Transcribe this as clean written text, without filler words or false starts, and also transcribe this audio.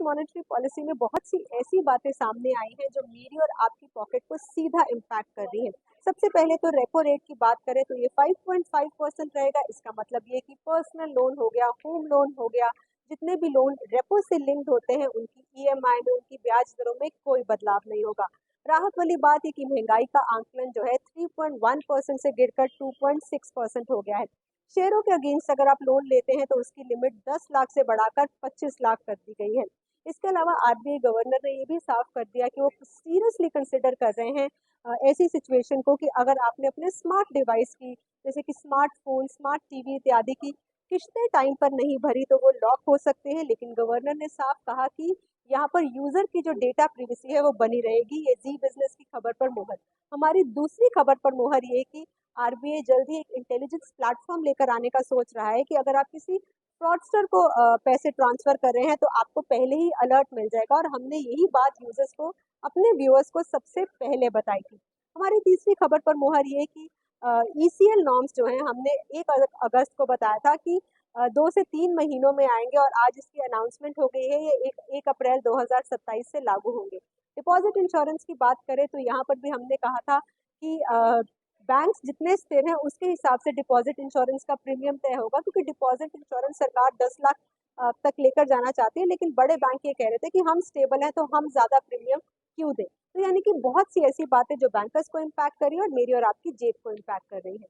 Monetary policy में बहुत सी ऐसी बातें सामने आई हैं जो मेरी और आपकी पॉकेट को सीधा इम्पैक्ट कर रही हैं। सबसे पहले तो रेपो रेट की बात करें तो ये 5.5% रहेगा। इसका मतलब ये कि पर्सनल लोन हो गया, होम लोन हो गया, जितने भी लोन रेपो से लिंक्ड होते हैं उनकी ईएमआई में, उनकी ब्याज दरों में कोई बदलाव नहीं होगा। राहत वाली बात है कि महंगाई का आंकलन जो है 3.1% से गिरकर 2.6% हो गया है। शेयरों के अगेंस्ट अगर आप लोन लेते हैं तो उसकी लिमिट 10 लाख से बढ़ाकर 25 लाख कर दी गई है। इसके अलावा आरबीआई गवर्नर ने ये भी साफ कर दिया कि वो सीरियसली कंसिडर कर रहे हैं ऐसी सिचुएशन को कि अगर आपने अपने स्मार्ट डिवाइस की, जैसे कि स्मार्टफोन, स्मार्ट टीवी इत्यादि की किस्तें टाइम पर नहीं भरी तो वो लॉक हो सकते हैं। लेकिन गवर्नर ने साफ कहा कि यहाँ पर यूजर की जो डेटा प्रिवेसी है वो बनी रहेगी। ये जी बिजनेस की खबर पर मोहर। हमारी दूसरी खबर पर मोहर ये कि आरबीआई जल्द ही एक इंटेलिजेंस प्लेटफॉर्म लेकर आने का सोच रहा है कि अगर आप किसी फ्रॉडस्टर को पैसे ट्रांसफर कर रहे हैं तो आपको पहले ही अलर्ट मिल जाएगा। और हमने यही बात यूजर्स को, अपने व्यूअर्स को सबसे पहले बताई थी। हमारी तीसरी खबर पर मोहर ये कि ईसीएल नॉर्म्स जो हैं हमने 1 अगस्त को बताया था कि 2 से 3 महीनों में आएंगे और आज इसकी अनाउंसमेंट हो गई है। ये 1 अप्रैल 2027 से लागू होंगे। डिपॉजिट इंश्योरेंस की बात करें तो यहाँ पर भी हमने कहा था कि बैंक्स जितने स्थिर हैं उसके हिसाब से डिपॉजिट इंश्योरेंस का प्रीमियम तय होगा, क्योंकि डिपॉजिट इंश्योरेंस सरकार 10 लाख तक लेकर जाना चाहती है, लेकिन बड़े बैंक ये कह रहे थे कि हम स्टेबल हैं तो हम ज़्यादा प्रीमियम क्यों दें। तो यानी कि बहुत सी ऐसी बातें जो बैंकर्स को इम्पैक्ट कर रही है और मेरी और आपकी जेब को इम्पैक्ट कर रही है।